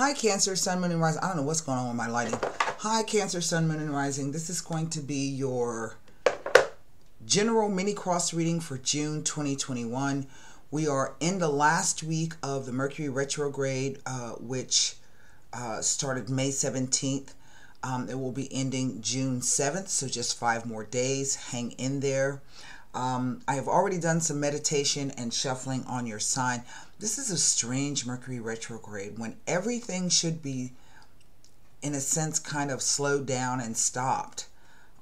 Hi Cancer, Sun, Moon, and Rising. I don't know what's going on with my lighting. Hi Cancer, Sun, Moon, and Rising. This is going to be your general mini cross reading for June 2021. We are in the last week of the Mercury retrograde, which started May 17th. It will be ending June 7th, so just 5 more days. Hang in there. I have already done some meditation and shuffling on your sign. This is a strange Mercury retrograde when everything should be, in a sense, kind of slowed down and stopped.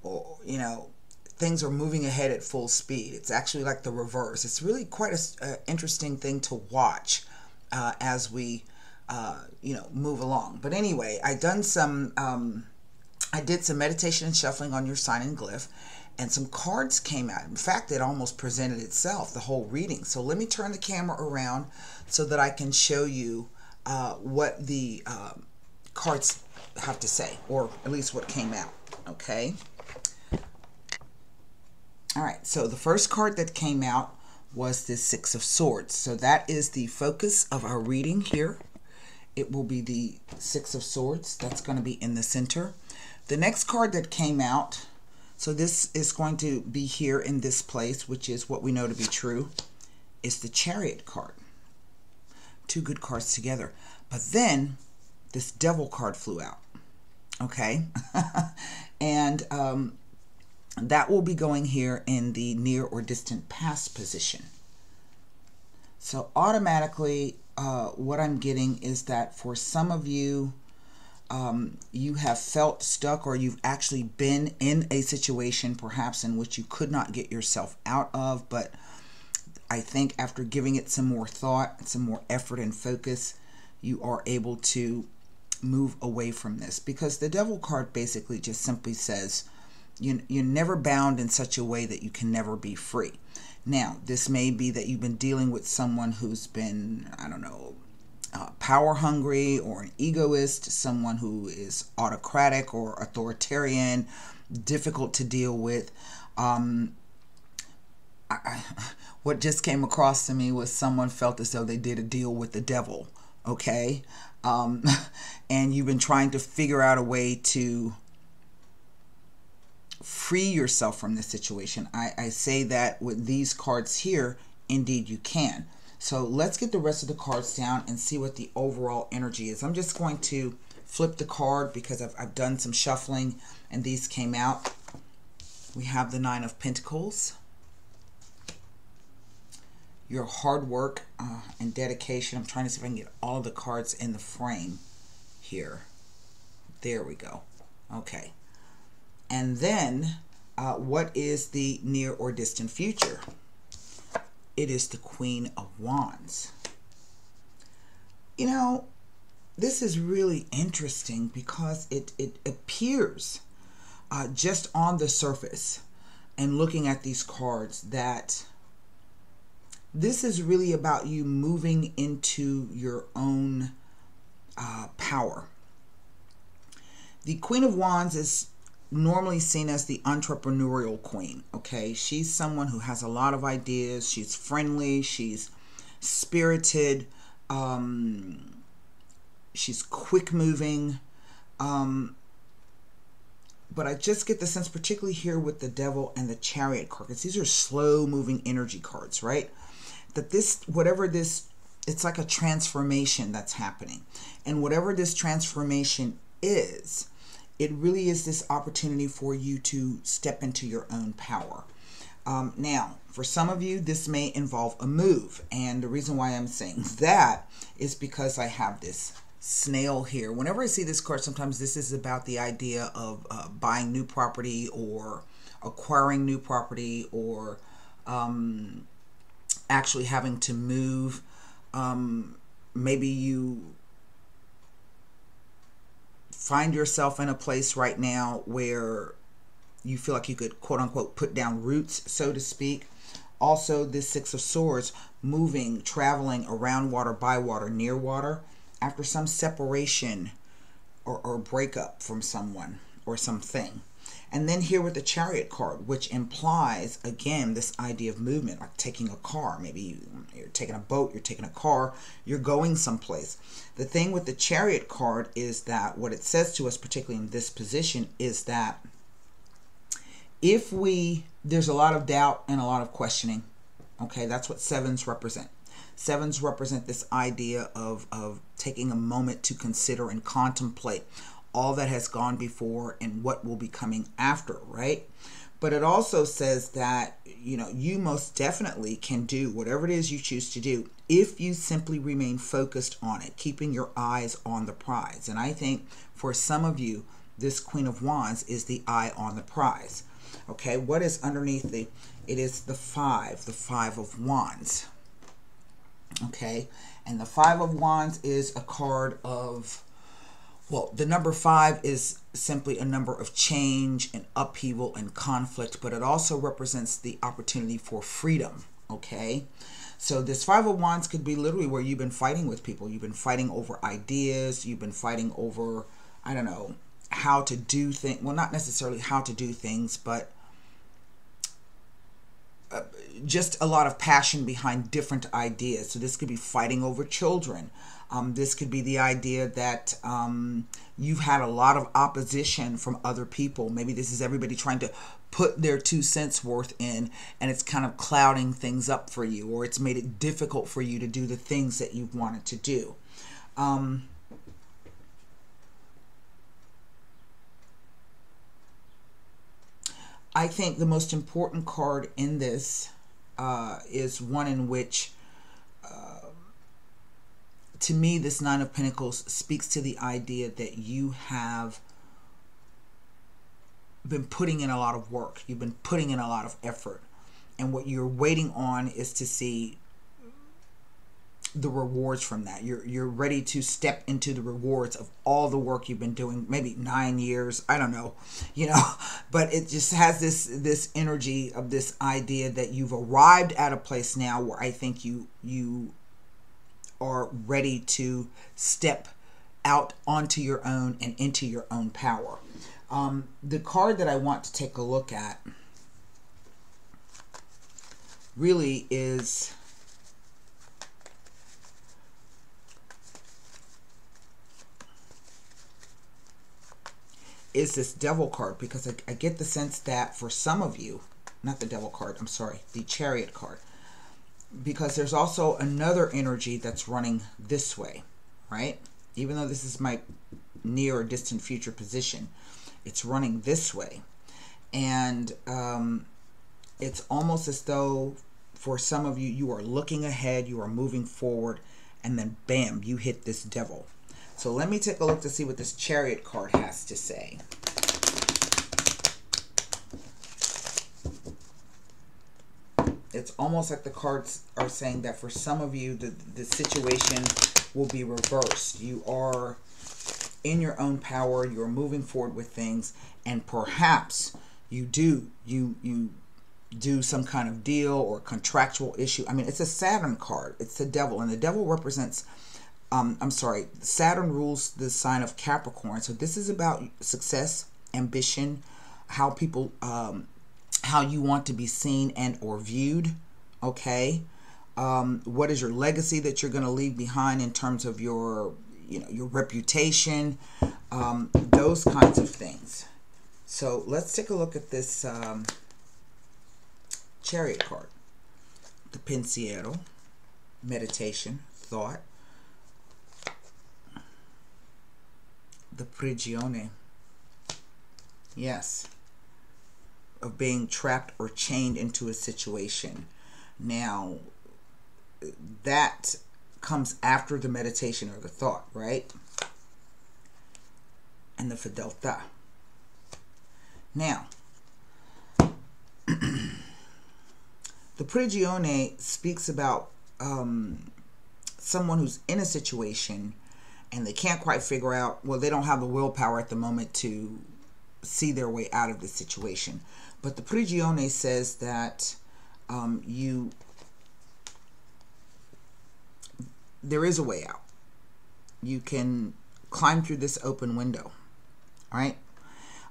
Or, you know, things are moving ahead at full speed. It's actually like the reverse. It's really quite an interesting thing to watch as we, move along. But anyway, I did some meditation and shuffling on your sign and glyph. And some cards came out. In fact, it almost presented itself, the whole reading. So let me turn the camera around so that I can show you what the cards have to say, or at least what came out, okay? All right, so the first card that came out was the Six of Swords. So that is the focus of our reading here. It will be the Six of Swords. That's going to be in the center. The next card that came out, so this is going to be here in this place, which is what we know to be true, is the Chariot card. Two good cards together. But then this Devil card flew out. Okay? And that will be going here in the near or distant past position. So automatically, what I'm getting is that for some of you, you have felt stuck, or you've actually been in a situation perhaps in which you could not get yourself out of, but I think after giving it some more thought, some more effort and focus, you are able to move away from this, because the Devil card basically just simply says you're never bound in such a way that you can never be free. Now, this may be that you've been dealing with someone who's been, I don't know, power hungry, or an egoist, someone who is autocratic or authoritarian, difficult to deal with. What just came across to me was someone felt as though they did a deal with the devil, okay? And you've been trying to figure out a way to free yourself from this situation. I say that with these cards here, indeed you can. So let's get the rest of the cards down and see what the overall energy is. I'm just going to flip the card because I've done some shuffling and these came out. We have the Nine of Pentacles. Your hard work and dedication. I'm trying to see if I can get all of the cards in the frame here. There we go. Okay. And then what is the near or distant future? It is the Queen of Wands. You know, this is really interesting because it appears just on the surface and looking at these cards that this is really about you moving into your own power. The Queen of Wands is normally seen as the entrepreneurial queen, okay? She's someone who has a lot of ideas. She's friendly. She's spirited. She's quick moving. But I just get the sense, particularly here with the Devil and the Chariot card, because these are slow moving energy cards, right? That this, whatever this, it's like a transformation that's happening. And whatever this transformation is, it really is this opportunity for you to step into your own power. Now, for some of you, this may involve a move. And the reason why I'm saying that is because I have this snail here. Whenever I see this card, sometimes this is about the idea of buying new property, or acquiring new property, or actually having to move. Maybe you find yourself in a place right now where you feel like you could, quote unquote, put down roots, so to speak. Also, this Six of Swords, moving, traveling around water, by water, near water, after some separation or breakup from someone or something. And then here with the Chariot card, which implies, again, this idea of movement, like taking a car. Maybe you're taking a boat, you're taking a car, you're going someplace. The thing with the Chariot card is that what it says to us, particularly in this position, is that there's a lot of doubt and a lot of questioning. Okay, that's what sevens represent. Sevens represent this idea of taking a moment to consider and contemplate all that has gone before and what will be coming after, right? But it also says that, you most definitely can do whatever it is you choose to do if you simply remain focused on it, keeping your eyes on the prize. And I think for some of you, this Queen of Wands is the eye on the prize. Okay, what is underneath it is the Five of Wands. Okay, and the Five of Wands is a card of, well, the number 5 is simply a number of change and upheaval and conflict, but it also represents the opportunity for freedom, okay? So this 5 of Wands could be literally where you've been fighting with people. You've been fighting over ideas. You've been fighting over, I don't know, how to do things. Well, not necessarily how to do things, but just a lot of passion behind different ideas. So this could be fighting over children. This could be the idea that you've had a lot of opposition from other people. Maybe this is everybody trying to put their 2 cents worth in, and it's kind of clouding things up for you, or it's made it difficult for you to do the things that you've wanted to do. I think the most important card in this is one in which, to me, this Nine of Pentacles speaks to the idea that you have been putting in a lot of work. You've been putting in a lot of effort. And what you're waiting on is to see the rewards from that. You're ready to step into the rewards of all the work you've been doing, maybe 9 years, I don't know, but it just has this energy of this idea that you've arrived at a place now where I think you are ready to step out onto your own and into your own power. The card that I want to take a look at really is this Devil card, because I get the sense that for some of you, not the Devil card, I'm sorry, the Chariot card, because there's also another energy that's running this way, right? Even though this is my near or distant future position, it's running this way. And it's almost as though for some of you, you are looking ahead, you are moving forward, and then bam, you hit this Devil. So let me take a look to see what this Chariot card has to say. It's almost like the cards are saying that for some of you, the situation will be reversed. You are in your own power. You're moving forward with things, and perhaps you do some kind of deal or contractual issue. I mean, it's a Saturn card. It's the Devil, and the Devil represents, Saturn rules the sign of Capricorn. So this is about success, ambition, how people, how you want to be seen and or viewed. Okay. What is your legacy that you're going to leave behind in terms of your, your reputation, those kinds of things. So let's take a look at this Chariot card. The Pensiero, meditation, thought. The Prigione, yes, of being trapped or chained into a situation. Now, that comes after the meditation or the thought, right? And the Fedeltà. Now, the Prigione speaks about someone who's in a situation and they can't quite figure out, well, they don't have the willpower at the moment to see their way out of the situation. But the Prigione says that there is a way out. You can climb through this open window, right?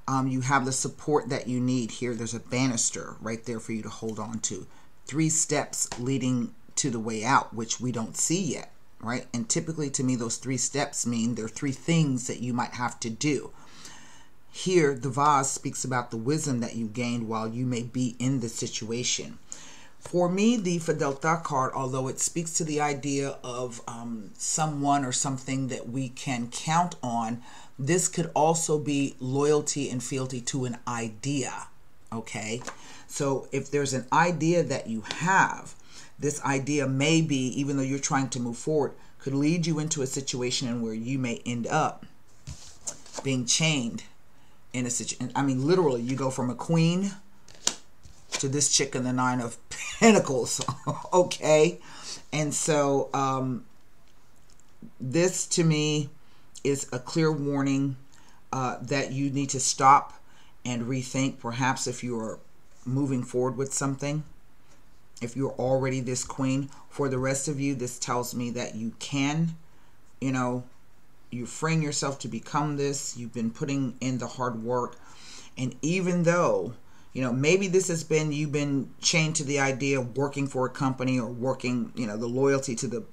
You have the support that you need here. There's a banister right there for you to hold on to. 3 steps leading to the way out, which we don't see yet, right? And typically to me, those 3 steps mean there are 3 things that you might have to do. Here, the vase speaks about the wisdom that you gained while you may be in the situation. For me, the Fidelità card, although it speaks to the idea of someone or something that we can count on, this could also be loyalty and fealty to an idea, okay? So if there's an idea that you have, this idea may be, even though you're trying to move forward, could lead you into a situation where you may end up being chained in a situation. I mean, literally, you go from a queen to this chick in the 9 of Pentacles, okay? And so this to me is a clear warning that you need to stop and rethink, perhaps if you are moving forward with something. If you're already this queen, for the rest of you, this tells me that you can, you know, you're freeing yourself to become this. You've been putting in the hard work. And even though, you know, maybe this has been, you've been chained to the idea of working for a company or working, you know, the loyalty to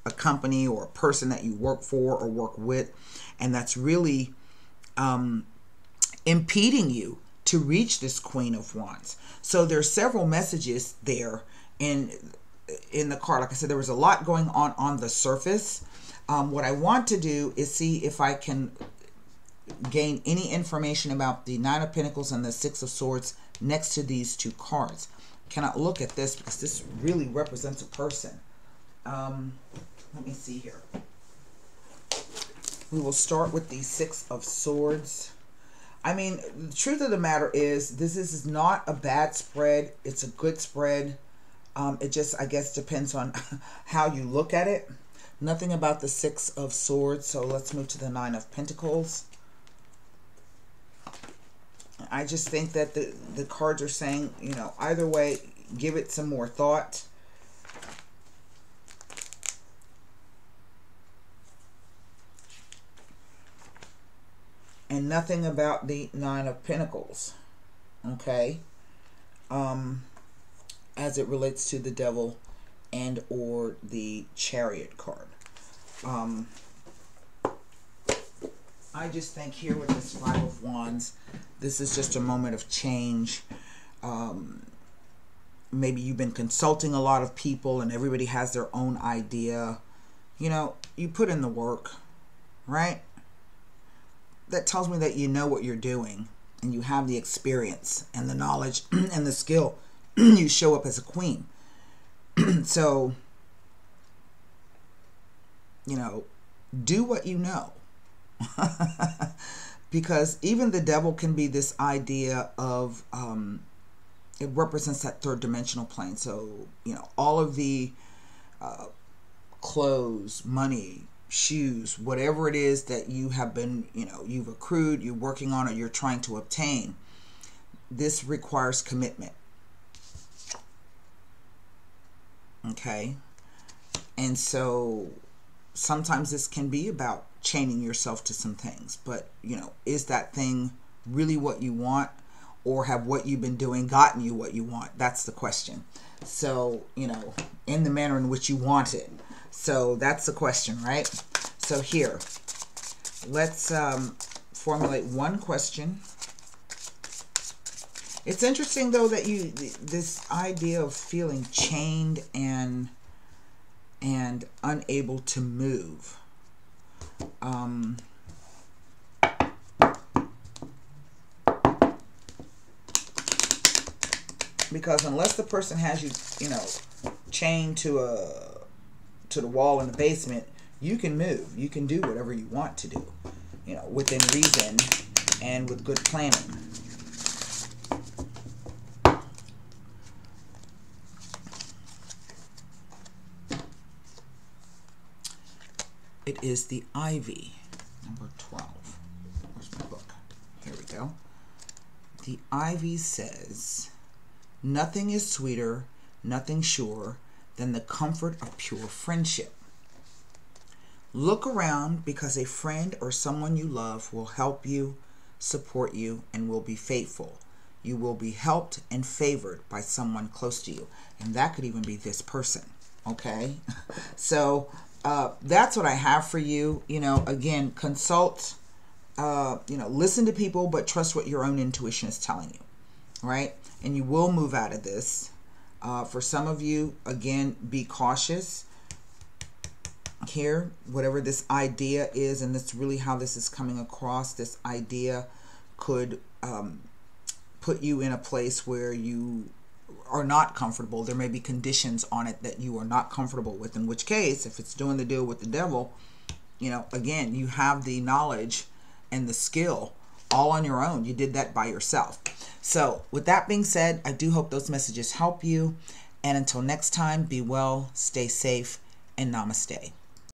a company or a person that you work for or work with. And that's really impeding you to reach this Queen of Wands. So there's several messages there in the card. Like I said, there was a lot going on the surface. What I want to do is see if I can gain any information about the 9 of Pentacles and the 6 of Swords next to these 2 cards. Cannot look at this because this really represents a person. Let me see here. We will start with the 6 of Swords. I mean, the truth of the matter is, this is not a bad spread. It's a good spread. It just, I guess, depends on how you look at it. Nothing about the 6 of Swords. So let's move to the 9 of Pentacles. I just think that the cards are saying, you know, either way, give it some more thought. And nothing about the 9 of Pentacles, okay, as it relates to the Devil and or the Chariot card. I just think here with this 5 of Wands, this is just a moment of change. Maybe you've been consulting a lot of people and everybody has their own idea. You know, you put in the work, right? That tells me that you know what you're doing and you have the experience and the knowledge and the skill. You show up as a queen. So, you know, do what you know. Because even the Devil can be this idea of, it represents that 3rd dimensional plane. So, you know, all of the clothes, money, shoes, whatever it is that you have been, you know, you've accrued, you're working on, or you're trying to obtain, this requires commitment. Okay? And so sometimes this can be about chaining yourself to some things, but, you know, is that thing really what you want, or have what you've been doing gotten you what you want? That's the question. So, you know, in the manner in which you want it. So that's the question, right? So here, let's formulate one question. It's interesting, though, that this idea of feeling chained and unable to move. Because unless the person has you, you know, chained to the wall in the basement, you can move. You can do whatever you want to do, you know, within reason and with good planning. It is the Ivy, number 12. Where's my book? Here we go. The Ivy says, nothing is sweeter, nothing surer than the comfort of pure friendship. Look around, because a friend or someone you love will help you support you, and will be faithful. You will be helped and favored by someone close to you. And that could even be this person. Okay? So that's what I have for you. You know, again, consult, listen to people, but trust what your own intuition is telling you. Right? And you will move out of this. For some of you, again, be cautious here, whatever this idea is, and that's really how this is coming across. This idea could put you in a place where you are not comfortable. There may be conditions on it that you are not comfortable with, in which case, if it's doing the deal with the devil, you know, again, you have the knowledge and the skill all on your own. You did that by yourself. So with that being said, I do hope those messages help you. And until next time, be well, stay safe, and namaste.